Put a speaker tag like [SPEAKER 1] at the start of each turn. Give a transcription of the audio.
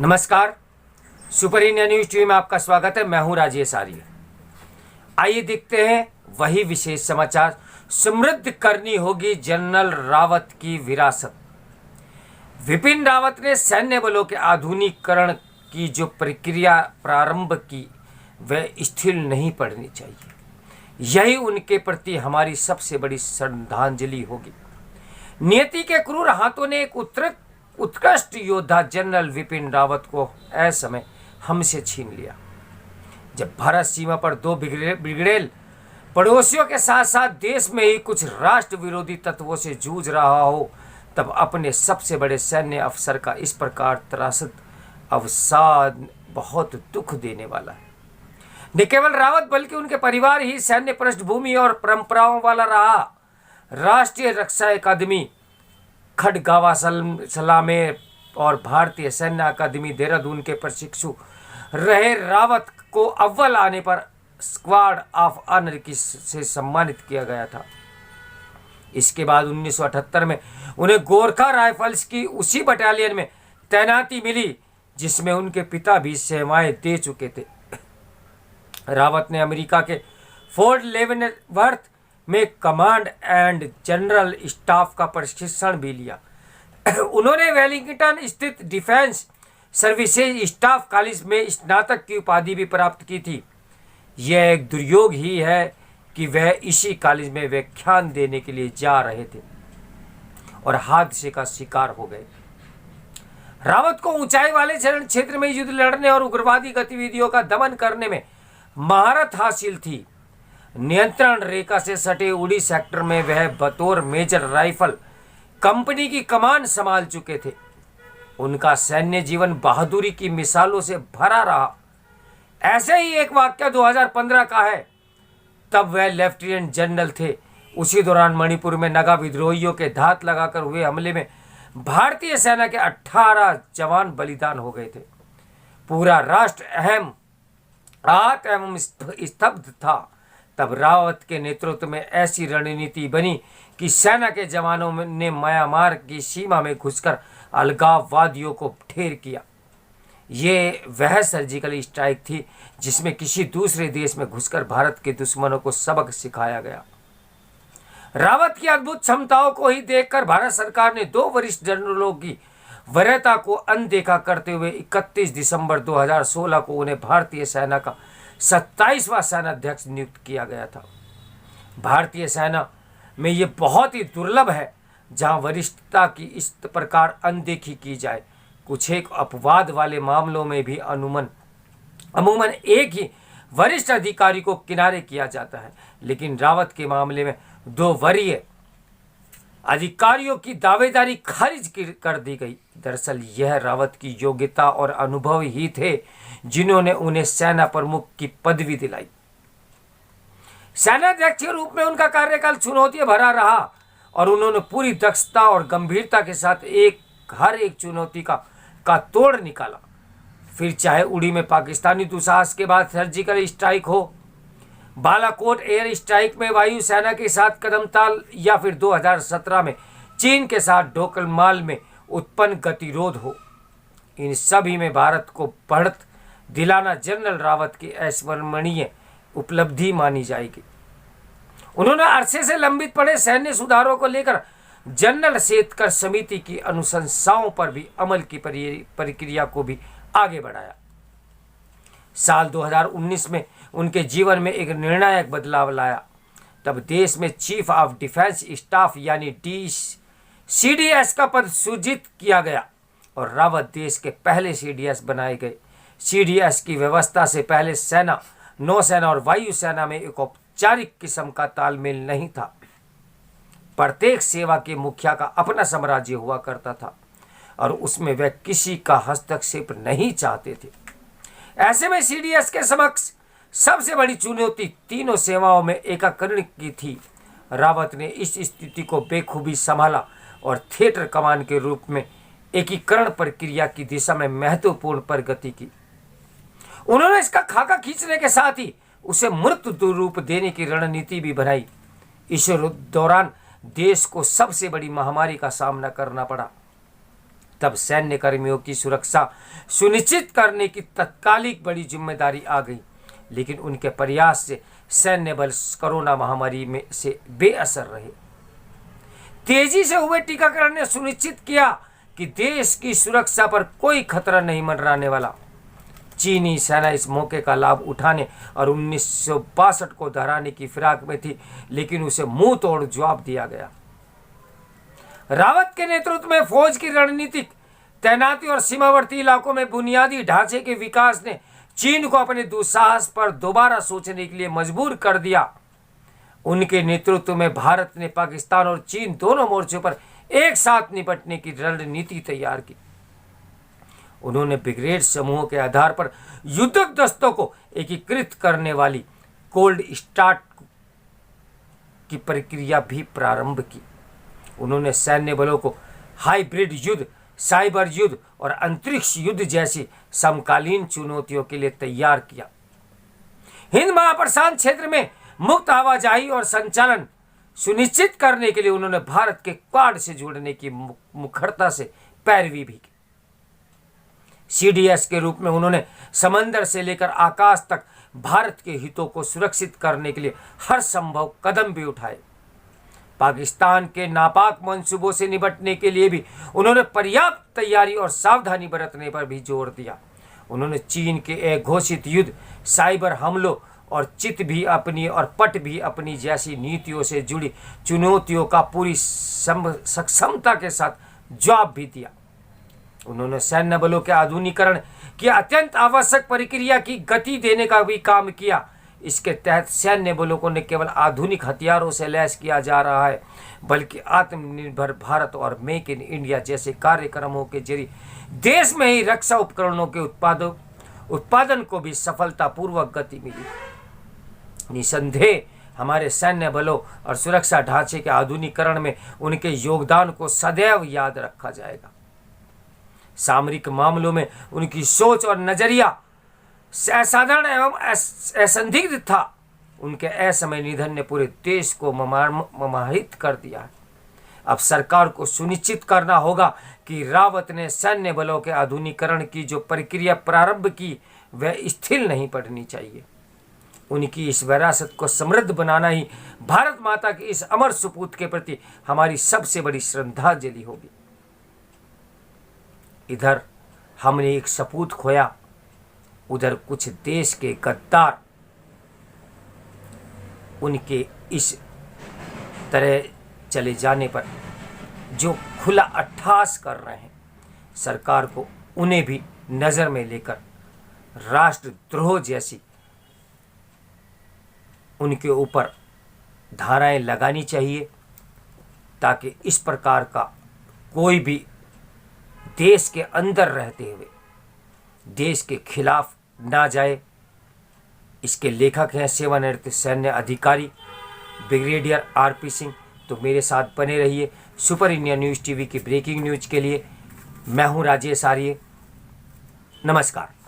[SPEAKER 1] नमस्कार। Super India news TV में आपका स्वागत है। मैं हूं राजेश आर्य। आइए देखते हैं वही विशेष समाचार। समृद्ध करनी होगी जनरल रावत की विरासत। विपिन रावत ने सैन्य बलों के आधुनिकीकरण की जो प्रक्रिया प्रारंभ की वह स्थिर नहीं पड़नी चाहिए। यही उनके प्रति हमारी सबसे बड़ी श्रद्धांजलि होगी। नियति के क्रूर हाथों ने एक उत्कृष्ट योद्धा जनरल विपिन रावत को असमय हमसे छीन लिया। जब भारत सीमा पर दो बिगड़ेल पड़ोसियों के साथ साथ देश में ही कुछ राष्ट्र विरोधी तत्वों से जूझ रहा हो, तब अपने सबसे बड़े सैन्य अफसर का इस प्रकार त्रासद अवसाद बहुत दुख देने वाला है। न केवल रावत बल्कि उनके परिवार ही सैन्य पृष्ठभूमि और परंपराओं वाला रहा। राष्ट्रीय रक्षा अकादमी खड़गवां सलामे और भारतीय सैन्य अकादमी देहरादून के प्रशिक्षु रहे रावत को अव्वल आने पर स्क्वाड ऑफ ऑनर से सम्मानित किया गया था। इसके बाद 1978 में उन्हें गोरखा राइफल्स की उसी बटालियन में तैनाती मिली जिसमें उनके पिता भी सेवाएं दे चुके थे। रावत ने अमेरिका के फोर्ट लेवेनवर्थ में कमांड एंड जनरल स्टाफ का प्रशिक्षण भी लिया। उन्होंने वेलिंगटन स्थित डिफेंस सर्विसेज स्टाफ कॉलेज में स्नातक की उपाधि भी प्राप्त की थी। यह एक दुर्योग ही है कि वह इसी कॉलेज में व्याख्यान देने के लिए जा रहे थे और हादसे का शिकार हो गए। रावत को ऊंचाई वाले क्षेत्र में युद्ध लड़ने और उग्रवादी गतिविधियों का दमन करने में महारत हासिल थी। नियंत्रण रेखा से सटे उड़ी सेक्टर में वह बतौर मेजर राइफल कंपनी की कमान संभाल चुके थे। उनका सैन्य जीवन बहादुरी की मिसालों से भरा रहा। ऐसे ही एक वाक्य 2015 का है। तब वह लेफ्टिनेंट जनरल थे। उसी दौरान मणिपुर में नगा विद्रोहियों के धात लगाकर हुए हमले में भारतीय सेना के 18 जवान बलिदान हो गए थे। पूरा राष्ट्र आहत एवं स्तब्ध था। तब रावत के नेतृत्व में ऐसी रणनीति बनी कि सेना के जवानों ने म्यांमार की सीमा में घुसकर अलगाववादियों को ढेर किया। ये वह सर्जिकल स्ट्राइक थी जिसमें किसी दूसरे देश में घुसकर भारत के दुश्मनों को सबक सिखाया गया। रावत की अद्भुत क्षमताओं को ही देखकर भारत सरकार ने 2 वरिष्ठ जनरलों की वरीयता को अनदेखा करते हुए 31 दिसंबर 2016 को उन्हें भारतीय सेना का 27वां सेनाध्यक्ष नियुक्त किया गया था। भारतीय सेना में ये बहुत ही दुर्लभ है जहां वरिष्ठता की इस प्रकार अनदेखी की जाए। कुछ एक अपवाद वाले मामलों में भी अमूमन एक ही वरिष्ठ अधिकारी को किनारे किया जाता है, लेकिन रावत के मामले में 2 वरीय अधिकारियों की दावेदारी खारिज कर दी गई। दरअसल यह रावत की योग्यता और अनुभव ही थे जिन्होंने उन्हें सेना प्रमुख की पदवी दिलाई। सेनाध्यक्ष के रूप में उनका कार्यकाल चुनौती भरा रहा और उन्होंने पूरी दक्षता और गंभीरता के साथ हर एक चुनौती का तोड़ निकाला। फिर चाहे उड़ी में पाकिस्तानी दुस्साहस के बाद सर्जिकल स्ट्राइक हो, बालाकोट एयर स्ट्राइक में वायुसेना के साथ कदमताल, या फिर 2017 में चीन के साथ डोकलमाल में उत्पन्न गतिरोध हो, इन सभी में भारत को बढ़त दिलाना जनरल रावत की अविस्मरणीय उपलब्धि मानी जाएगी। उन्होंने अरसे से लंबित पड़े सैन्य सुधारों को लेकर जनरल सेतकर समिति की अनुशंसाओं पर भी अमल की प्रक्रिया को भी आगे बढ़ाया। साल 2019 में उनके जीवन में एक निर्णायक बदलाव लाया। तब देश में चीफ ऑफ डिफेंस स्टाफ यानी CDS का पद सृजित किया गया और रावत देश के पहले CDS बनाए गए। CDS की व्यवस्था से पहले सेना, नौसेना और वायुसेना में एक औपचारिक किस्म का तालमेल नहीं था। प्रत्येक सेवा के मुखिया का अपना साम्राज्य हुआ करता था और उसमें वह किसी का हस्तक्षेप नहीं चाहते थे। ऐसे में CDS के समक्ष सबसे बड़ी चुनौती तीनों सेवाओं में एकीकरण की थी। रावत ने इस स्थिति को बेखूबी संभाला और थिएटर कमान के रूप में एकीकरण प्रक्रिया की दिशा में महत्वपूर्ण प्रगति की। उन्होंने इसका खाका खींचने के साथ ही उसे मूर्त रूप देने की रणनीति भी बनाई। इस दौरान देश को सबसे बड़ी महामारी का सामना करना पड़ा। तब सैन्य कर्मियों की सुरक्षा सुनिश्चित करने की तत्कालिक बड़ी जिम्मेदारी आ गई, लेकिन उनके प्रयास से सैन्य बल कोरोना महामारी में से बेअसर रहे। तेजी से हुए टीकाकरण ने सुनिश्चित किया कि देश की सुरक्षा पर कोई खतरा नहीं मंडराने वाला। चीनी सेना इस मौके का लाभ उठाने और 1962 को दोहराने की फिराक में थी, लेकिन उसे मुंह तोड़ जवाब दिया गया। रावत के नेतृत्व में फौज की रणनीतिक तैनाती और सीमावर्ती इलाकों में बुनियादी ढांचे के विकास ने चीन को अपने दुस्साहस पर दोबारा सोचने के लिए मजबूर कर दिया। उनके नेतृत्व में भारत ने पाकिस्तान और चीन दोनों मोर्चों पर एक साथ निपटने की रणनीति तैयार की। उन्होंने ब्रिगेड समूहों के आधार पर युद्धक दस्तों को एकीकृत करने वाली कोल्ड स्टार्ट की प्रक्रिया भी प्रारंभ की। उन्होंने सैन्य बलों को हाइब्रिड युद्ध, साइबर युद्ध और अंतरिक्ष युद्ध जैसी समकालीन चुनौतियों के लिए तैयार किया। हिंद महाप्रशांत क्षेत्र में मुक्त आवाजाही और संचालन सुनिश्चित करने के लिए उन्होंने भारत के क्वाड से जुड़ने की मुखरता से पैरवी भी की। सीडीएस के रूप में उन्होंने समंदर से लेकर आकाश तक भारत के हितों को सुरक्षित करने के लिए हर संभव कदम भी उठाए। पाकिस्तान के नापाक मंसूबों से निपटने के लिए भी उन्होंने पर्याप्त तैयारी और सावधानी बरतने पर भी जोर दिया। उन्होंने चीन के घोषित युद्ध, साइबर हमलों और चित भी अपनी और पट भी अपनी जैसी नीतियों से जुड़ी चुनौतियों का पूरी सक्षमता के साथ जवाब भी दिया। उन्होंने सैन्य बलों के आधुनिकीकरण की अत्यंत आवश्यक प्रक्रिया की गति देने का भी काम किया। इसके तहत सैन्य बलों को न केवल आधुनिक हथियारों से लैस किया जा रहा है, बल्कि आत्मनिर्भर भारत और मेक इन इंडिया जैसे कार्यक्रमों के जरिए देश में ही रक्षा उपकरणों के उत्पादन को भी सफलतापूर्वक गति मिली। निसंदेह हमारे सैन्य बलों और सुरक्षा ढांचे के आधुनिकीकरण में उनके योगदान को सदैव याद रखा जाएगा। सामरिक मामलों में उनकी सोच और नजरिया असाधारण एवं असंदिग्ध था। उनके असमय निधन ने पूरे देश को मर्माहित कर दिया है। अब सरकार को सुनिश्चित करना होगा कि रावत ने सैन्य बलों के आधुनिकीकरण की जो प्रक्रिया प्रारंभ की वह स्थिर नहीं पड़नी चाहिए। उनकी इस विरासत को समृद्ध बनाना ही भारत माता की इस अमर सपूत के प्रति हमारी सबसे बड़ी श्रद्धांजलि होगी। इधर हमने एक सपूत खोया, उधर कुछ देश के गद्दार उनके इस तरह चले जाने पर जो खुला अट्टहास कर रहे हैं, सरकार को उन्हें भी नज़र में लेकर राष्ट्रद्रोह जैसी उनके ऊपर धाराएं लगानी चाहिए, ताकि इस प्रकार का कोई भी देश के अंदर रहते हुए देश के खिलाफ ना जाए। इसके लेखक हैं सेवानिवृत्त सैन्य अधिकारी ब्रिगेडियर आरपी सिंह। तो मेरे साथ बने रहिए सुपर इंडिया न्यूज़ टीवी की ब्रेकिंग न्यूज़ के लिए। मैं हूं राजेश आर्य। नमस्कार।